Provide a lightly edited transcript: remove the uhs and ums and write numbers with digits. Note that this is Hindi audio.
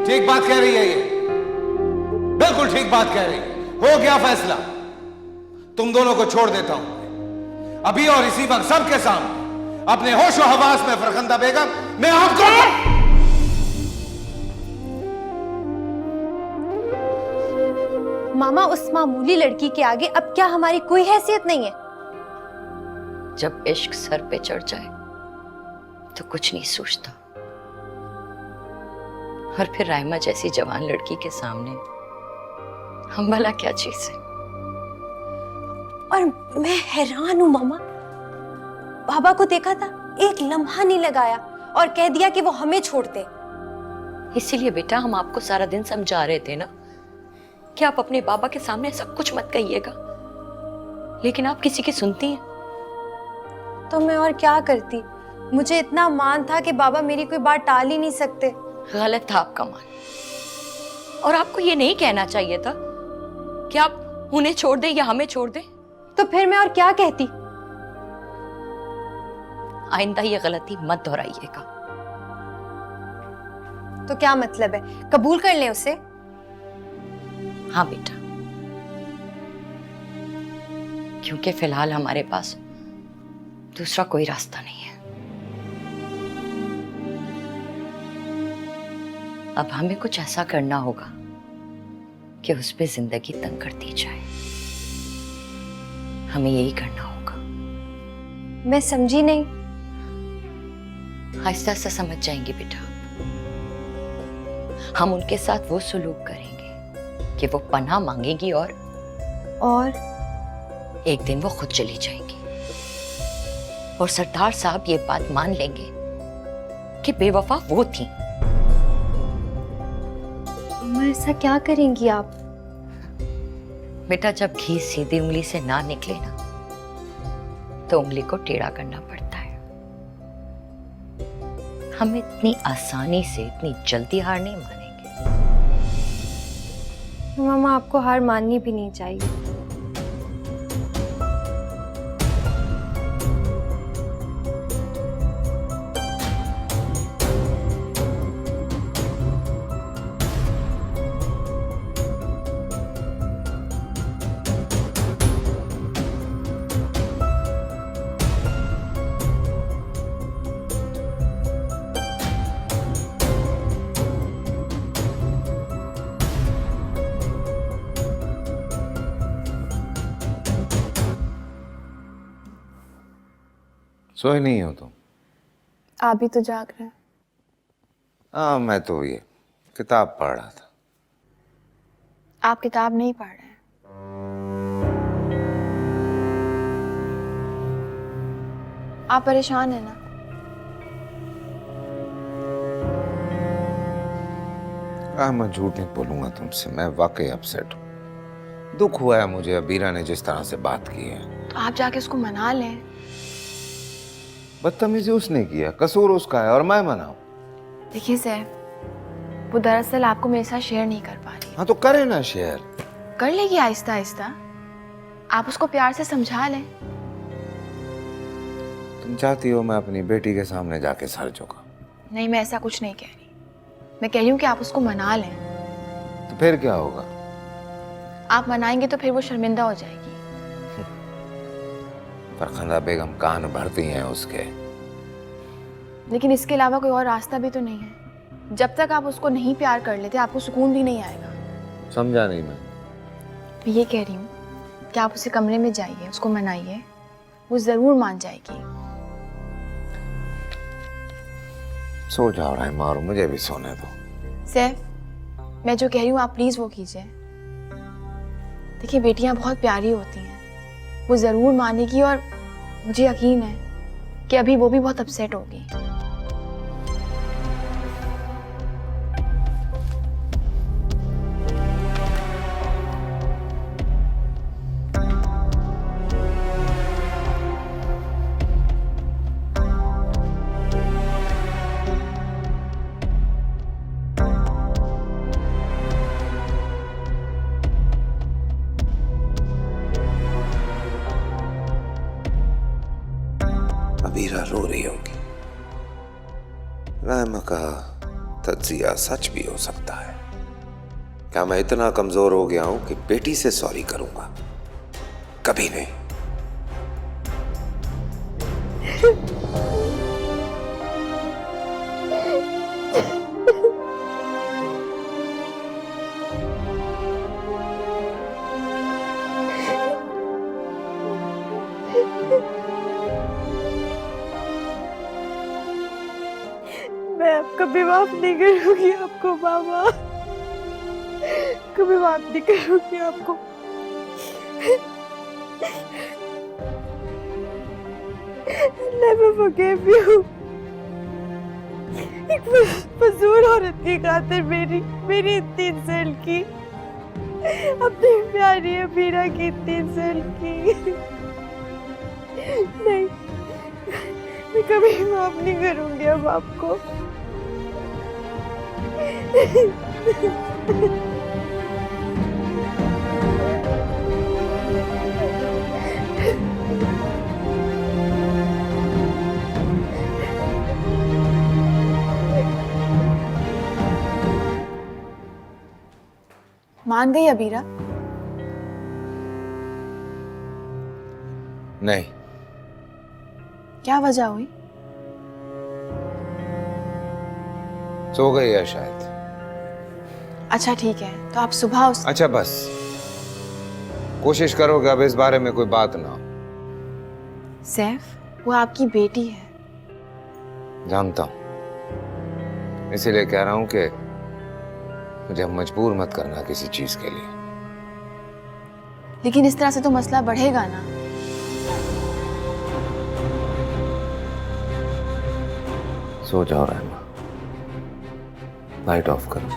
ठीक बात कह रही है ये, बिल्कुल ठीक बात कह रही है। हो गया फैसला, तुम दोनों को छोड़ देता हूं अभी और इसी वक्त सबके सामने, अपने होश और हवास में। फरखंदा बेगम, मैं आपको मामा, उस मामूली लड़की के आगे अब क्या हमारी कोई हैसियत नहीं है? जब इश्क सर पे चढ़ जाए तो कुछ नहीं सोचता, और फिर राइमा जैसी जवान लड़की के सामने हम भला क्या चीज है। और मैं हैरान हूं मामा, बाबा को देखा था, एक लम्हा नहीं लगाया और कह दिया कि वो हमें छोड़ दे। इसीलिए बेटा हम आपको सारा दिन समझा रहे थे ना कि आप अपने बाबा के सामने ऐसा कुछ मत कहिएगा, लेकिन आप किसी की सुनती हैं। तो मैं और क्या करती? मुझे इतना मान था कि बाबा मेरी कोई बात टाल ही नहीं सकते। गलत था आपका मान, और आपको ये नहीं कहना चाहिए था कि आप उन्हें छोड़ दें या हमें छोड़ दें। तो फिर मैं और क्या कहती? आइंदा ये गलती मत दोहराइएगा। तो क्या मतलब है, कबूल कर लें उसे? हाँ बेटा, क्योंकि फिलहाल हमारे पास दूसरा कोई रास्ता नहीं है। अब हमें कुछ ऐसा करना होगा कि उस पे जिंदगी तंग कर दी जाए। हमें यही करना होगा। मैं समझी नहीं। आहिस्ता आहिस्ता समझ जाएंगे बेटा। हम उनके साथ वो सुलूक करेंगे कि वो पनाह मांगेगी और एक दिन वो खुद चली जाएंगी, और सरदार साहब ये बात मान लेंगे कि बेवफा वो थी। मैं ऐसा क्या करेंगी आप? बेटा, जब घी सीधी उंगली से ना निकले ना, तो उंगली को टेढ़ा करना पड़ता है। हम इतनी आसानी से, इतनी जल्दी हार नहीं मानेंगे। मामा, आपको हार माननी भी नहीं चाहिए। सोए नहीं हो तुम? आप भी तो जाग रहे हैं। हाँ, मैं तो ये किताब पढ़ रहा था। आप किताब नहीं पढ़ रहे हैं। आप परेशान हैं ना? मैं झूठ नहीं बोलूंगा तुमसे, मैं वाकई अपसेट हूँ। दुख हुआ है मुझे अबीरा ने जिस तरह से बात की है। तो आप जाके उसको मना लें। बदतमीजी उसने किया, कसूर उसका है, और मैं मनाऊं? देखिए सैफ, वो दरअसल आपको मेरे साथ शेयर नहीं कर पा रही। हाँ तो करे ना शेयर। कर लेगी आहिस्ता आहिस्ता। आप उसको प्यार से समझा लें। तुम चाहती हो मैं अपनी बेटी के सामने जाके सर झुका? नहीं, मैं ऐसा कुछ नहीं कह रही। मैं कह रही हूँ कि आप उसको मना लें। तो फिर क्या होगा? आप मनाएंगे तो फिर वो शर्मिंदा हो जाएगी। फरखंदा बेगम कान भरती हैं उसके। लेकिन इसके अलावा कोई और रास्ता भी तो नहीं है। जब तक आप उसको नहीं प्यार कर लेते, आपको सुकून भी नहीं आएगा। समझा नहीं मैं। ये कह रही हूँ कि आप उसे कमरे में जाइए, उसको मनाइए, वो जरूर मान जाएगी। सो जाओ राइमा, और मुझे भी सोने दो। सैफ, मैं जो कह रही हूँ आप प्लीज वो कीजिए। देखिए, बेटियां बहुत प्यारी होती हैं, वो जरूर मानेगी, और मुझे यकीन है कि अभी वो भी बहुत अपसेट होगी। अबीरा रो रही होगी। राइमा का तज्जिया सच भी हो सकता है। क्या मैं इतना कमजोर हो गया हूं कि बेटी से सॉरी करूंगा? कभी नहीं। मैं अब कभी माफ नहीं करूंगी आपको बाबा, कभी माफ नहीं करूंगी आपको। Never forgive you। एक फजूल औरत की खातिर मेरी 3 साल की, अपनी प्यारी अबीरा की 3 साल की। नहीं, मैं कभी माफ नहीं करूंगी अब आपको। मान गई अबीरा? नहीं। क्या वजह हुई? सो गई है शायद। अच्छा ठीक है, तो आप सुबह उस... अच्छा बस, कोशिश करो कि अब इस बारे में कोई बात ना हो। सैफ, वो आपकी बेटी है। जानता हूं, इसीलिए कह रहा हूं कि मुझे मजबूर मत करना किसी चीज के लिए। लेकिन इस तरह से तो मसला बढ़ेगा ना। सो जाओ रहमा, लाइट ऑफ करो।